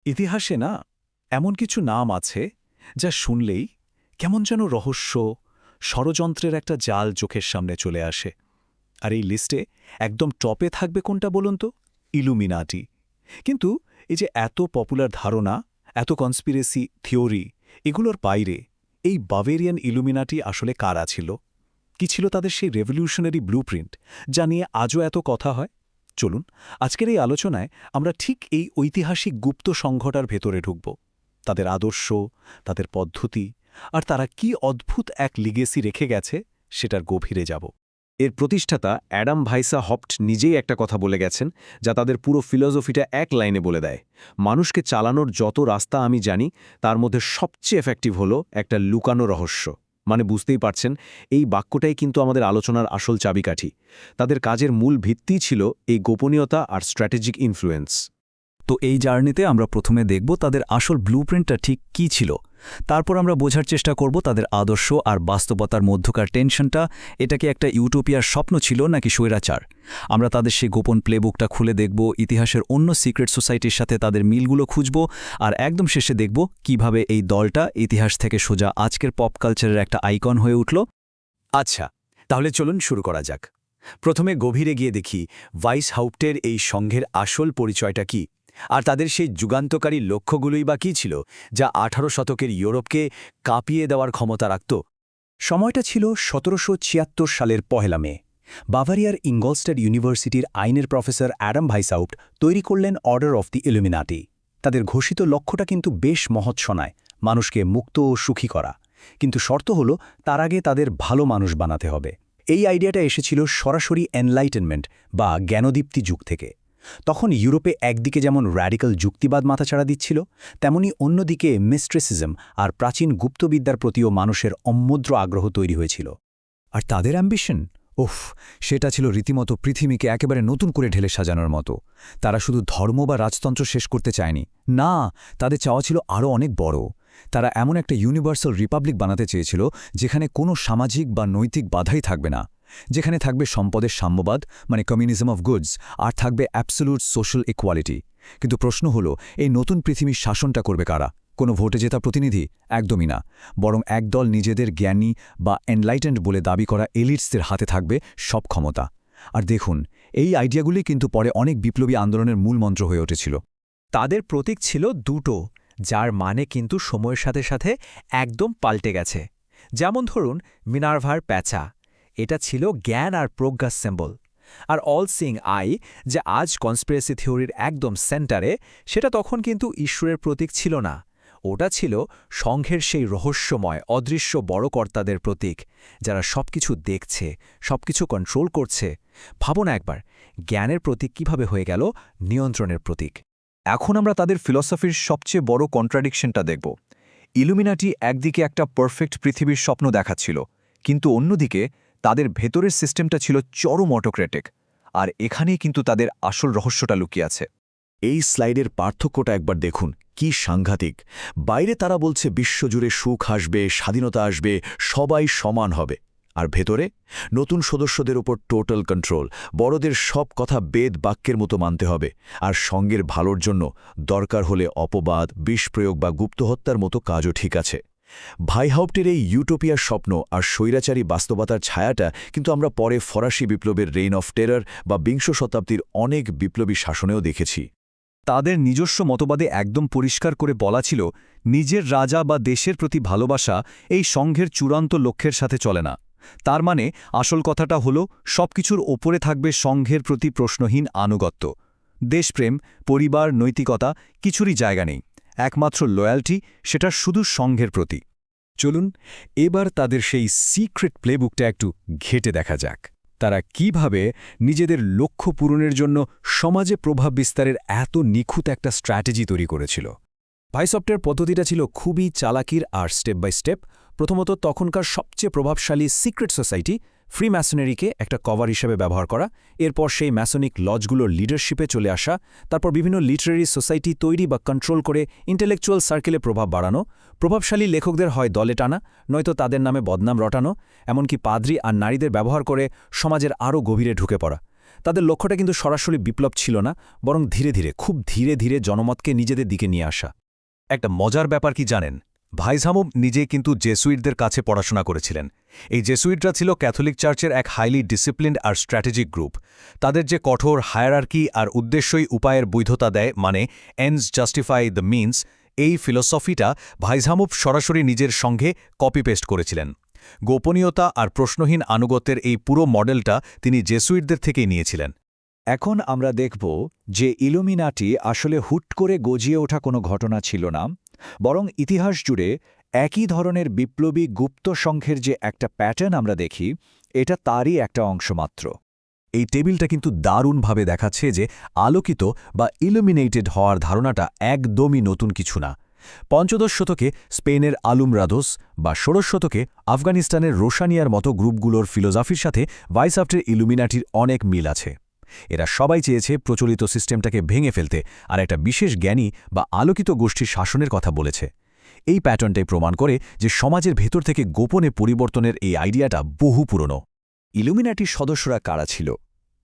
ইতিহাসে না এমন কিছু নাম আছে যা শুনলেই কেমন যেন রহস্য ষড়যন্ত্রের একটা জাল চোখের সামনে চলে আসে। আর এই লিস্টে একদম টপে থাকবে কোনটা বলুন তো? ইলুমিনাটি। কিন্তু এই যে এত পপুলার ধারণা, এত কনস্পিরেসি থিওরি, এগুলোর বাইরে এই বাভেরিয়ান ইলুমিনাটি আসলে কারা ছিল? কি ছিল তাদের সেই রেভলিউশনারি ব্লুপ্রিন্ট যা নিয়ে আজও এত কথা হয়? চলুন আজকের এই আলোচনায় আমরা ঠিক এই ঐতিহাসিক গুপ্ত সংঘটার ভেতরে ঢুকব, তাদের আদর্শ, তাদের পদ্ধতি, আর তারা কি অদ্ভুত এক লিগেসি রেখে গেছে সেটার গভীরে যাব। এর প্রতিষ্ঠাতা অ্যাডাম ভাইসা হপ্ট নিজেই একটা কথা বলে গেছেন, যা তাদের পুরো ফিলসফিটা এক লাইনে বলে দেয়: মানুষকে চালানোর যত রাস্তা আমি জানি, তার মধ্যে সবচেয়ে এফেক্টিভ হলো একটা লুকানো রহস্য। মানে বুঝতেই পারছেন, এই বাক্যটাই কিন্তু আমাদের আলোচনার আসল চাবিকাঠি। তাদের কাজের মূল ভিত্তিই ছিল এই গোপনীয়তা আর স্ট্র্যাটেজিক ইনফ্লুয়েন্স। তো এই জার্নিতে আমরা প্রথমে দেখব তাদের আসল ব্লুপ্রিন্টটা ঠিক কী ছিল। তারপর আমরা বোঝার চেষ্টা করব তাদের আদর্শ আর বাস্তবতার মধ্যকার টেনশনটা, এটা কি একটা ইউটোপিয়ার স্বপ্ন ছিল নাকি স্বৈরাচার। আমরা তাদের সেই গোপন প্লেবুকটা খুলে দেখব, ইতিহাসের অন্য সিক্রেট সোসাইটির সাথে তাদের মিলগুলো খুঁজব, আর একদম শেষে দেখব কিভাবে এই দলটা ইতিহাস থেকে সোজা আজকের পপ কালচারের একটা আইকন হয়ে উঠল। আচ্ছা, তাহলে চলুন শুরু করা যাক। প্রথমে গভীরে গিয়ে দেখি ভাইস হাউপ্টের এই সংঘের আসল পরিচয়টা কি, আর তাদের সেই যুগান্তকারী লক্ষ্যগুলোই বা কী ছিল যা ১৮ শতকের ইউরোপকে কাঁপিয়ে দেওয়ার ক্ষমতা রাখত। সময়টা ছিল ১৭৭৬ সালের ১ মে। বাভারিয়ার ইঙ্গলস্টাড ইউনিভার্সিটির আইনের প্রফেসর অ্যাডাম ভাইসহাউপ্ট তৈরি করলেন অর্ডার অফ দি ইলুমিনাটি। তাদের ঘোষিত লক্ষ্যটা কিন্তু বেশ মহৎ শোনায়, মানুষকে মুক্ত ও সুখী করা। কিন্তু শর্ত হলো তার আগে তাদের ভালো মানুষ বানাতে হবে। এই আইডিয়াটা এসেছিল সরাসরি এনলাইটেনমেন্ট বা জ্ঞানদীপ্তি যুগ থেকে। তখন ইউরোপে একদিকে যেমন র্যাডিক্যাল যুক্তিবাদ মাথাচাড়া দিচ্ছিল, তেমনি অন্যদিকে মিস্ট্রিসিজম আর প্রাচীন গুপ্তবিদ্যার প্রতিও মানুষের অম্মুদ্র আগ্রহ তৈরি হয়েছিল। আর তাদের অ্যাম্বিশন, সেটা ছিল রীতিমতো পৃথিবীকে একেবারে নতুন করে ঢেলে সাজানোর মতো। তারা শুধু ধর্ম বা রাজতন্ত্র শেষ করতে চায়নি, না, তাদের চাওয়া ছিল আরও অনেক বড়। তারা এমন একটা ইউনিভার্সাল রিপাবলিক বানাতে চেয়েছিল যেখানে কোনো সামাজিক বা নৈতিক বাধাই থাকবে না, যেখানে থাকবে সম্পদের সাম্যবাদ মানে কমিউনিজম অফ গুডস, আর থাকবে অ্যাবসোলুট সোশ্যাল ইকুয়ালিটি। কিন্তু প্রশ্ন হলো, এই নতুন পৃথিবীর শাসনটা করবে কারা? কোনো ভোটে জেতা প্রতিনিধি? একদমই না, বরং একদল নিজেদের জ্ঞানী বা এনলাইটেন্ড বলে দাবি করা এলিটসদের হাতে থাকবে সব ক্ষমতা। আর দেখুন, এই আইডিয়াগুলি কিন্তু পরে অনেক বিপ্লবী আন্দোলনের মূল মন্ত্র হয়ে উঠেছিল। তাদের প্রতীক ছিল দুটো, যার মানে কিন্তু সময়ের সাথে সাথে একদম পাল্টে গেছে। যেমন ধরুন মিনার্ভার প্যাঁচা, এটা ছিল জ্ঞান আর প্রজ্ঞার সিম্বল। আর অল সিং আই, যে আজ কনস্পিরেসি থিওরির একদম সেন্টারে, সেটা তখন কিন্তু ঈশ্বরের প্রতীক ছিল না। ওটা ছিল সংঘের সেই রহস্যময় অদৃশ্য বড় কর্তাদের প্রতীক, যারা সবকিছু দেখছে, সবকিছু কন্ট্রোল করছে। ভাবো না একবার, জ্ঞানের প্রতীক কিভাবে হয়ে গেল নিয়ন্ত্রণের প্রতীক। এখন আমরা তাদের ফিলসফির সবচেয়ে বড় কন্ট্রাডিকশনটা দেখব। ইলুমিনাটি একদিকে একটা পারফেক্ট পৃথিবীর স্বপ্ন দেখাচ্ছিল, কিন্তু অন্যদিকে তাদের ভেতরের সিস্টেমটা ছিল চরম অটোক্রেটিক। আর এখানেই কিন্তু তাদের আসল রহস্যটা লুকিয়ে আছে। এই স্লাইডের পার্থক্যটা একবার দেখুন, কি সাংঘাতিক। বাইরে তারা বলছে বিশ্বজুড়ে সুখ আসবে, স্বাধীনতা আসবে, সবাই সমান হবে। আর ভেতরে নতুন সদস্যদের উপর টোটাল কন্ট্রোল, বড়দের সব কথা বেদ বাক্যের মতো মানতে হবে, আর সঙ্গের ভালোর জন্য দরকার হলে অপবাদ, বিষপ্রয়োগ বা গুপ্তহত্যার মতো কাজও ঠিক আছে। ভাইহাউপ্টের এই ইউটোপিয়ার স্বপ্ন আর স্বৈরাচারী বাস্তবতার ছায়াটা কিন্তু আমরা পরে ফরাসি বিপ্লবের রেইন অফ টেরর বা বিংশ শতাব্দীর অনেক বিপ্লবী শাসনেও দেখেছি। তাদের নিজস্ব মতবাদে একদম পরিষ্কার করে বলা ছিল, নিজের রাজা বা দেশের প্রতি ভালোবাসা এই সংঘের চূড়ান্ত লক্ষ্যের সাথে চলে না। তার মানে আসল কথাটা হলো, সবকিছুর ওপরে থাকবে সংঘের প্রতি প্রশ্নহীন আনুগত্য। দেশপ্রেম, পরিবার, নৈতিকতা কিছুরই জায়গা নেই। একমাত্র লয়্যালটি, সেটা শুধু সংঘের প্রতি। চলুন এবার তাদের সেই সিক্রেট প্লেবুকটা একটু ঘেঁটে দেখা যাক। তারা কিভাবে নিজেদের লক্ষ্য পূরণের জন্য সমাজে প্রভাব বিস্তারের এত নিখুঁত একটা স্ট্র্যাটেজি তৈরি করেছিল। ভাইসহাউপ্টের পদ্ধতিটা ছিল খুবই চালাকির আর স্টেপ বাই স্টেপ। প্রথমত, তখনকার সবচেয়ে প্রভাবশালী সিক্রেট সোসাইটি ফ্রি ম্যাসোনারিকে একটা কভার হিসেবে ব্যবহার করা, এরপর সেই ম্যাসোনিক লজগুলোর লিডারশিপে চলে আসা, তারপর বিভিন্ন লিটারেরি সোসাইটি তৈরি বা কন্ট্রোল করে ইন্টেলেকচুয়াল সার্কেলে প্রভাব বাড়ানো, প্রভাবশালী লেখকদের হয় দলে টানা, নয়তো তাদের নামে বদনাম রটানো, এমনকি পাদ্রী আর নারীদের ব্যবহার করে সমাজের আরও গভীরে ঢুকে পড়া। তাদের লক্ষ্যটা কিন্তু সরাসরি বিপ্লব ছিল না, বরং ধীরে ধীরে, খুব ধীরে ধীরে জনমতকে নিজেদের দিকে নিয়ে আসা। একটা মজার ব্যাপার কি জানেন, ভাইসামুব নিজে কিন্তু জেসুইটদের কাছে পড়াশোনা করেছিলেন। এই জেসুইটরা ছিল ক্যাথলিক চার্চের এক হাইলি ডিসিপ্লিনড আর স্ট্র্যাটেজিক গ্রুপ। তাদের যে কঠোর হায়ারার্কি আর উদ্দেশ্যই উপায়ের বৈধতা দেয়, মানে এন্ডস জাস্টিফাই দ্য মিনস, এই ফিলসফিটা ভাইসামুব সরাসরি নিজের সঙ্গে কপি পেস্ট করেছিলেন। গোপনীয়তা আর প্রশ্নহীন আনুগত্যের এই পুরো মডেলটা তিনি জেসুইটদের থেকেই নিয়েছিলেন। এখন আমরা দেখব যে ইলুমিনাটি আসলে হুট করে গজিয়ে ওঠা কোনো ঘটনা ছিল না, বরং ইতিহাস জুড়ে একই ধরনের বিপ্লবী গুপ্ত সংঘের যে একটা প্যাটার্ন আমরা দেখি, এটা তারই একটা অংশ মাত্র। এই টেবিলটা কিন্তু দারুণভাবে দেখাচ্ছে যে আলোকিত বা ইলুমিনেটেড হওয়ার ধারণাটা একদমই নতুন কিছু না। পঞ্চদশ শতকে স্পেনের আলুমরাদোস বা ষোড়শ শতকে আফগানিস্তানের রোশানিয়ার মতো গ্রুপগুলোর ফিলোসফির সাথে ভাইসাফটের ইলুমিনাটির অনেক মিল আছে। এরা সবাই চেয়েছে প্রচলিত সিস্টেমটাকে ভেঙে ফেলতে, আর একটা বিশেষ জ্ঞানী বা আলোকিত গোষ্ঠীর শাসনের কথা বলেছে। এই প্যাটার্নটাই প্রমাণ করে যে সমাজের ভেতর থেকে গোপনে পরিবর্তনের এই আইডিয়াটা বহু পুরনো। ইলুমিনাটির সদস্যরা কারা ছিল?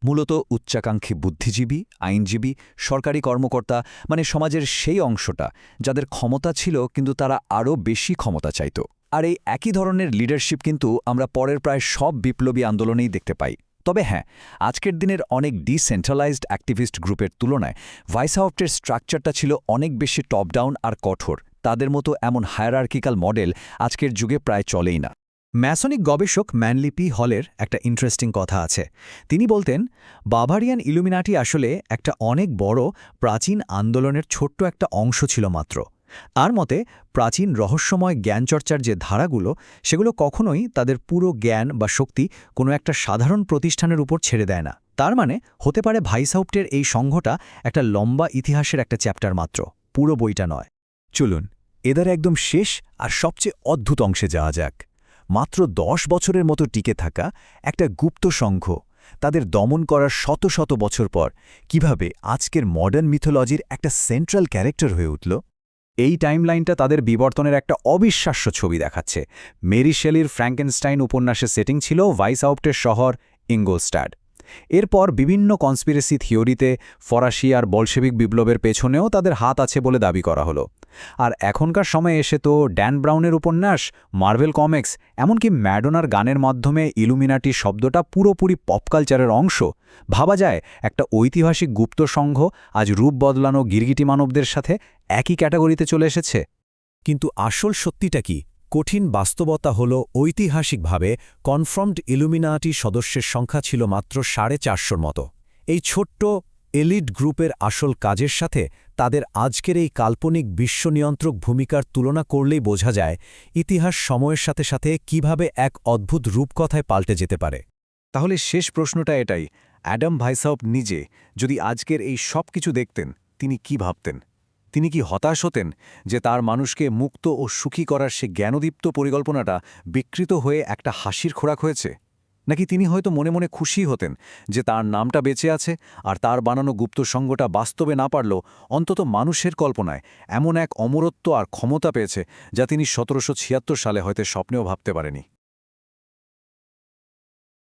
মূলত উচ্চাকাঙ্ক্ষী বুদ্ধিজীবী, আইনজীবী, সরকারি কর্মকর্তা, মানে সমাজের সেই অংশটা যাদের ক্ষমতা ছিল কিন্তু তারা আরও বেশি ক্ষমতা চাইত। আর এই একই ধরনের লিডারশিপ কিন্তু আমরা পরের প্রায় সব বিপ্লবী আন্দোলনেই দেখতে পাই। তবে হ্যাঁ, আজকের দিনের অনেক ডিসেন্ট্রালাইজড অ্যাক্টিভিস্ট গ্রুপের তুলনায় ভাইসাফটের স্ট্রাকচারটা ছিল অনেক বেশি টপ ডাউন আর কঠোর। তাদের মতো এমন হায়ারার্কিক্যাল মডেল আজকের যুগে প্রায় চলেই না। ম্যাসনিক গবেষক ম্যানলি পি হলের একটা ইন্টারেস্টিং কথা আছে। তিনি বলতেন, বাভারিয়ান ইলুমিনাটি আসলে একটা অনেক বড় প্রাচীন আন্দোলনের ছোট্ট একটা অংশ ছিল মাত্র। তার মতে প্রাচীন রহস্যময় জ্ঞানচর্চার যে ধারাগুলো, সেগুলো কখনোই তাদের পুরো জ্ঞান বা শক্তি কোনো একটা সাধারণ প্রতিষ্ঠানের উপর ছেড়ে দেয় না। তার মানে হতে পারে ভাইসাফটের এই সংঘটা একটা লম্বা ইতিহাসের একটা চ্যাপ্টার মাত্র, পুরো বইটা নয়। চলুন এদের একদম শেষ আর সবচেয়ে অদ্ভুত অংশে যাওয়া যাক। মাত্র 10 বছরের মতো টিকে থাকা একটা গুপ্ত সংঘ, তাদের দমন করার শত শত বছর পর কিভাবে আজকের মডার্ন মিথোলজির একটা সেন্ট্রাল ক্যারেক্টার হয়ে উঠল। এই টাইমলাইনটা তাদের বিবর্তনের একটা অবিশ্বাস্য ছবি দেখাচ্ছে। মেরি শেলির ফ্র্যাঙ্কেনস্টাইন উপন্যাসের সেটিং ছিল ভাইসাফটের শহর ইঙ্গলস্টাড। এরপর বিভিন্ন কনস্পিরেসি থিওরিতে ফরাসি আর বলশেভিক বিপ্লবের পেছনেও তাদের হাত আছে বলে দাবি করা হলো। আর এখনকার সময়ে এসে তো ড্যান ব্রাউনের উপন্যাস, মার্ভেল কমিক্স, এমনকি ম্যাডোনার গানের মাধ্যমে ইলুমিনাটি শব্দটা পুরোপুরি পপ কালচারের অংশ। ভাবা যায় একটা ঐতিহাসিক গুপ্ত সংঘ আজ রূপ বদলানো গিরগিটি মানবদের সাথে একই ক্যাটাগরিতে চলে এসেছে। কিন্তু আসল সত্যিটা কি? কঠিন বাস্তবতা হল ঐতিহাসিকভাবে কনফার্মড ইলুমিনাটি সদস্যের সংখ্যা ছিল মাত্র 450 মতো। এই ছোট্ট এলিট গ্রুপের আসল কাজের সাথে তাদের আজকের এই কাল্পনিক বিশ্বনিয়ন্ত্রক ভূমিকার তুলনা করলেই বোঝা যায় ইতিহাস সময়ের সাথে সাথে কিভাবে এক অদ্ভুত রূপকথায় পাল্টে যেতে পারে। তাহলে শেষ প্রশ্নটা এটাই, অ্যাডাম ভাইসাফট নিজে যদি আজকের এই সব কিছু দেখতেন, তিনি কি ভাবতেন? তিনি কি হতাশ হতেন যে তার মানুষকে মুক্ত ও সুখী করার সে জ্ঞানদীপ্ত পরিকল্পনাটা বিকৃত হয়ে একটা হাসির খোরাক হয়েছে? নাকি তিনি হয়তো মনে মনে খুশি হতেন যে তার নামটা বেঁচে আছে আর তার বানানো গুপ্ত সংঘটা বাস্তবে না পারলেও অন্তত মানুষের কল্পনায় এমন এক অমরত্ব আর ক্ষমতা পেয়েছে যা তিনি 1776 সালে হয়তো স্বপ্নেও ভাবতে পারেনি?